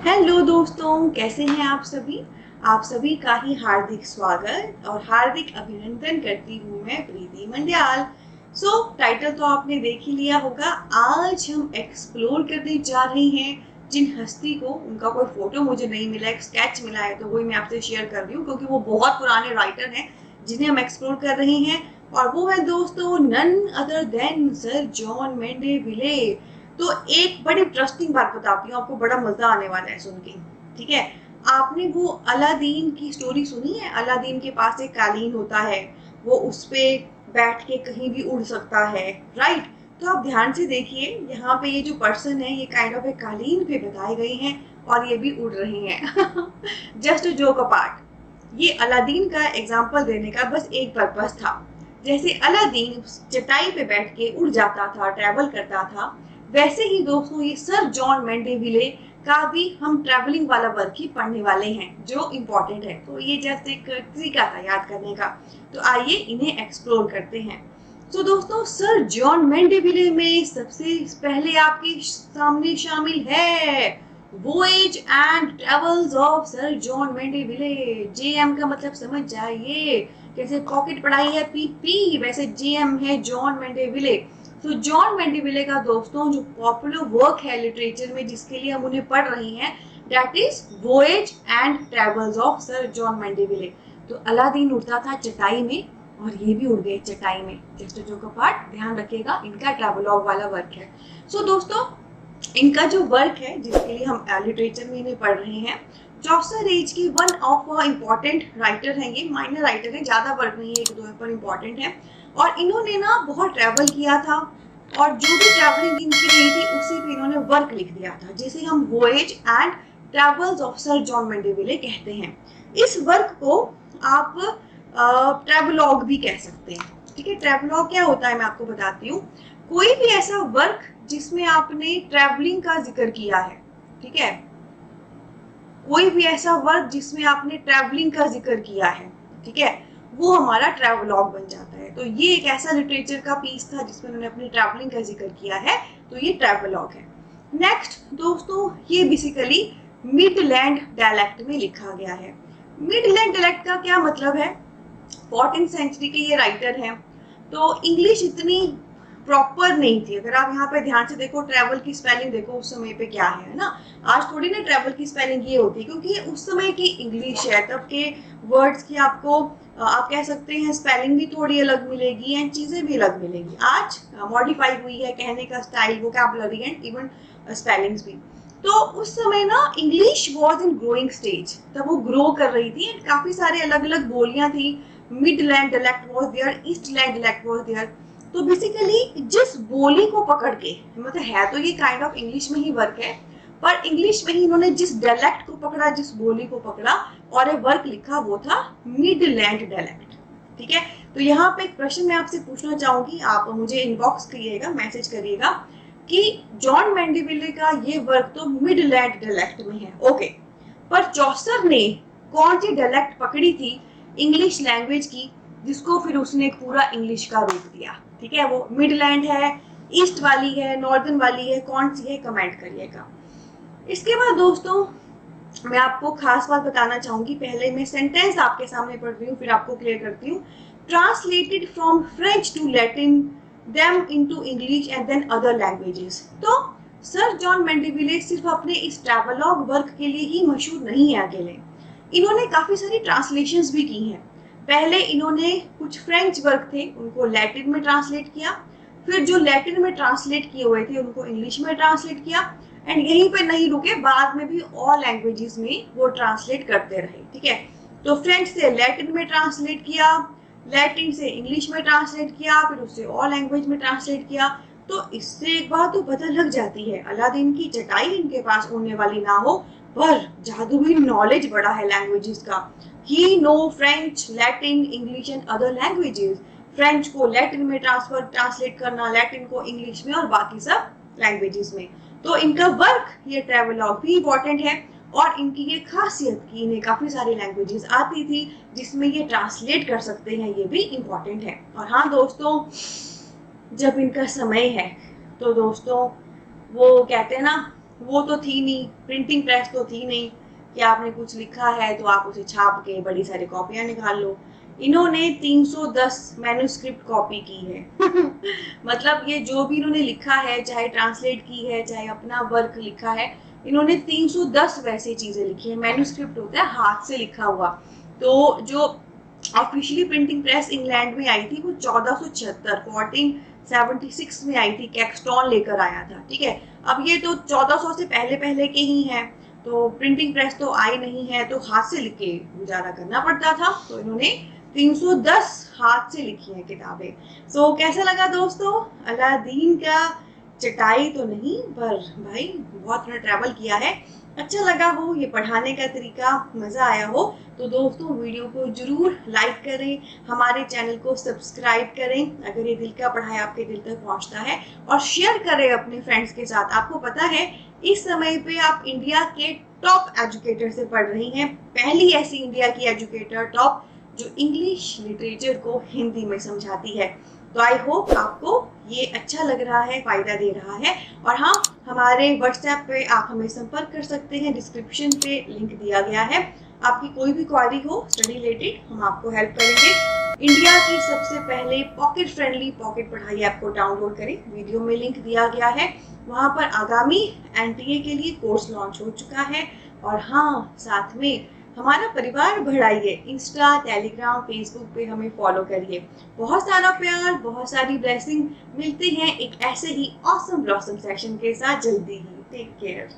Hello दोस्तों, कैसे हैं आप सभी। आप सभी का ही हार्दिक स्वागत और हार्दिक अभिनंदन करती हूँ मैं प्रीति मंडियाल। टाइटल तो आपने देख ही लिया होगा। आज हम एक्सप्लोर करने जा रहे हैं जिन हस्ती को, उनका कोई फोटो मुझे नहीं मिला, एक स्केच मिला है तो वही मैं आपसे शेयर कर रही हूँ क्योंकि वो बहुत पुराने राइटर हैं जिन्हें हम एक्सप्लोर कर रहे हैं। और वो है दोस्तों none other than sir John Mandeville. तो एक बड़ी इंटरेस्टिंग बात बताती हूँ आपको, बड़ा मजा आने वाला है सुन के। ठीक है, आपने वो अलादीन की स्टोरी सुनी है? अलादीन के पास एक कालीन होता है, वो उस पे बैठ के कहीं भी उड़ सकता है, राइट। तो आप ध्यान से देखिए, यहाँ पे ये जो पर्सन है ये काइंड ऑफ एक कालीन पे बताए गए हैं और ये भी उड़ रहे हैं। जस्ट जोक अपार्ट, ये अलादीन का एग्जाम्पल देने का बस एक पर्पस था। जैसे अलादीन चटाई पे बैठ के उड़ जाता था, ट्रेवल करता था, वैसे ही दोस्तों ये सर जॉन मेंडेविले का भी हम ट्रैवलिंग वाला वर्क ही पढ़ने वाले हैं जो इम्पोर्टेंट है। तो ये जस्ट एक तरीका था याद करने का। तो आइए इन्हें एक्सप्लोर करते हैं। तो दोस्तों सर जॉन मेंडेविले में सबसे पहले आपके सामने शामिल है voyage and travels of sir John Mandeville. JM का मतलब समझ जाइए, जैसे पॉकेट पढ़ाई है पीपी, वैसे जेएम है जॉन मेंडेविले। तो जॉन मेंडेविले का दोस्तों जो पॉपुलर वर्क है लिटरेचर में जिसके लिए हम उन्हें पढ़ रहे हैं, that is voyage and travels of sir John Mandeville. तो अलादीन उड़ता था चटाई में और ये भी उड़ गए चटाई में। जस्ट जो का पार्ट ध्यान रखिएगा, इनका ट्रैवलॉग वाला वर्क है। दोस्तों इनका जो वर्क है जिसके लिए हम लिटरेचर में इन्हें पढ़ रहे हैं, चौसर एज की वन ऑफ इम्पॉर्टेंट राइटर हैं। ये माइनर राइटर है, ज्यादा वर्क नहीं है, एक दो पर इम्पॉर्टेंट है। और इन्होंने ना बहुत ट्रैवल किया था और जो भी ट्रैवलिंग इनकी रही थी उसी पे इन्होंने वर्क लिख दिया था, जिसे हम voyage and travels of sir John Mandeville कहते हैं। इस वर्क को आप ट्रैवलॉग भी कह सकते हैं। ठीक है, ट्रैवलॉग क्या होता है मैं आपको बताती हूँ। कोई भी ऐसा वर्क जिसमें आपने ट्रैवलिंग का जिक्र किया है, ठीक है, कोई भी ऐसा वर्क जिसमें आपने ट्रैवलिंग का जिक्र किया है, ठीक है, वो हमारा ट्रैवलॉग बन जाता है। तो ये एक ऐसा लिटरेचर का पीस था जिसमें उन्होंने अपनी ट्रैवलिंग का जिक्र किया है, तो ये ट्रैवलॉग है। नेक्स्ट दोस्तों, ये बेसिकली मिडलैंड डायलेक्ट में लिखा गया है। मिडलैंड डायलेक्ट का क्या मतलब है? 14th सेंचुरी के ये राइटर हैं, तो इंग्लिश इतनी प्रॉपर नहीं थी। अगर आप यहाँ पे ध्यान से देखो, ट्रैवल की स्पेलिंग देखो उस समय पे क्या है ना। आज थोड़ी ना ट्रैवल की स्पेलिंग ये होती है क्योंकि उस समय की इंग्लिश है, तब के वर्ड्स की आपको आप कह सकते हैं स्पेलिंग भी थोड़ी अलग मिलेगी एंड चीजें भी अलग मिलेगी। आज मॉडिफाई हुई है कहने का style, vocabulary and even spellings भी। तो उस समय ना English was in growing stage, तब वो ग्रो कर रही थी एंड काफी सारे अलग अलग बोलियां थी। Midland dialect was there, Eastland dialect was there. तो बेसिकली जिस बोली को पकड़ के, मतलब है तो ये काइंड ऑफ इंग्लिश में ही वर्क है, पर इंग्लिश में ही इन्होंने जिस डायलेक्ट को पकड़ा, जिस बोली को पकड़ा और एक वर्क लिखा, वो था मिडलैंड डायलेक्ट। ठीक है, तो यहाँ पे एक प्रश्न मैं आपसे पूछना चाहूंगी, आप मुझे इनबॉक्स करिएगा, मैसेज करिएगा कि जॉन मेंडेविले का ये वर्क तो मिडलैंड डायलेक्ट में है, ओके, पर चौसर ने कौन सी डायलेक्ट पकड़ी थी इंग्लिश लैंग्वेज की जिसको फिर उसने पूरा इंग्लिश का रूप दिया? ठीक है, वो मिडलैंड है, ईस्ट वाली है, नॉर्दर्न वाली है, कौन सी है, कमेंट करिएगा। इसके बाद दोस्तों मैं आपको खास बात बताना चाहूंगी। पहले मैं सेंटेंस आपके सामने पढ़ रही हूँ फिर आपको क्लियर करती हूँ। Translated from French to Latin them into English and then other languages. तो सर जॉन मेंडेविले सिर्फ अपने इस ट्रैवलॉग वर्क के लिए ही मशहूर नहीं है अकेले, इन्होंने काफी सारी ट्रांसलेशंस भी की हैं। पहले इन्होंने कुछ फ्रेंच वर्क थे उनको लैटिन में ट्रांसलेट किया, फिर जो लैटिन में ट्रांसलेट किए हुए थे उनको इंग्लिश में ट्रांसलेट किया, एंड यहीं पे नहीं रुके, बाद में भी और लैंग्वेजेस में वो ट्रांसलेट करते रहे। ठीक है, तो फ्रेंच से लैटिन में ट्रांसलेट किया, लैटिन से इंग्लिश में ट्रांसलेट किया, फिर उससे और लैंग्वेज में ट्रांसलेट किया। तो इससे एक बात तो पता लग जाती है, अलादीन की चटाई इनके पास उड़ने वाली ना हो, पर जादुई नॉलेज बड़ा है लैंग्वेजेस का। He know French, Latin, English and other languages. French को लैटिन में ट्रांसलेट करना, लैटिन को इंग्लिश में और बाकी सब लैंग्वेजेस में। तो इनका वर्क ये ट्रैवलॉग भी इम्पोर्टेंट है और इनकी ये खासियत कि इन्हें काफी सारी लैंग्वेजेस आती थी जिसमें ये ट्रांसलेट कर सकते हैं, ये भी इम्पोर्टेंट है। और हाँ दोस्तों, जब इनका समय है तो दोस्तों वो कहते हैं ना, वो तो थी नहीं, प्रिंटिंग प्रेस तो थी नहीं कि आपने कुछ लिखा है तो आप उसे छाप के बड़ी सारी कॉपियां निकाल लो। इन्होंने 310 मैन्युस्क्रिप्ट कॉपी की है। मतलब ये जो भी इन्होंने लिखा है, चाहे ट्रांसलेट की है, चाहे अपना वर्क लिखा है, इन्होंने 310 वैसी चीजें लिखी है। मैन्युस्क्रिप्ट होता है हाथ से लिखा हुआ। तो जो ऑफिशियली प्रिंटिंग प्रेस इंग्लैंड में आई थी वो 1476 1476 में आई थी, कैक्सटॉन लेकर आया था। ठीक है, अब ये तो 1400 से पहले पहले के ही हैं, तो प्रिंटिंग प्रेस तो आई नहीं है, तो हाथ से लिख के गुजारा करना पड़ता था। तो इन्होंने 310 हाथ से लिखी हैं किताबें। सो कैसा लगा दोस्तों? अलादीन का चटाई तो नहीं, पर भाई बहुत ट्रैवल किया है। अच्छा लगा हो ये पढ़ाने का तरीका, मज़ा आया हो, तो दोस्तों वीडियो को जरूर लाइक करें, हमारे चैनल को सब्सक्राइब करें अगर ये दिल का पढ़ाई आपके दिल तक पहुंचता है, और शेयर करें अपने फ्रेंड्स के साथ। आपको पता है इस समय पे आप इंडिया के टॉप एजुकेटर से पढ़ रही हैं, पहली ऐसी इंडिया की एजुकेटर टॉप जो इंग्लिश लिटरेचर को हिंदी में समझाती है। तो आई होप आपको ये अच्छा लग रहा है, फायदा दे रहा है। और हाँ, हमारे व्हाट्सएप पे आप हमें संपर्क कर सकते हैं, डिस्क्रिप्शन पे लिंक दिया गया है। आपकी कोई भी क्वारी हो स्टडी रिलेटेड, हम आपको हेल्प करेंगे। इंडिया की सबसे पहले पॉकेट फ्रेंडली पॉकेट पढ़ाई ऐप को डाउनलोड करें, वीडियो में लिंक दिया गया है। वहाँ पर आगामी एनटीए के लिए कोर्स लॉन्च हो चुका है। और हाँ, साथ में हमारा परिवार बढ़ाइए, इंस्टा, टेलीग्राम, फेसबुक पे हमें फॉलो करिए। बहुत सारा प्यार, बहुत सारी ब्लेसिंग। मिलते हैं एक ऐसे ही ऑसम ब्लॉसम सेशन के साथ जल्दी ही। Take care.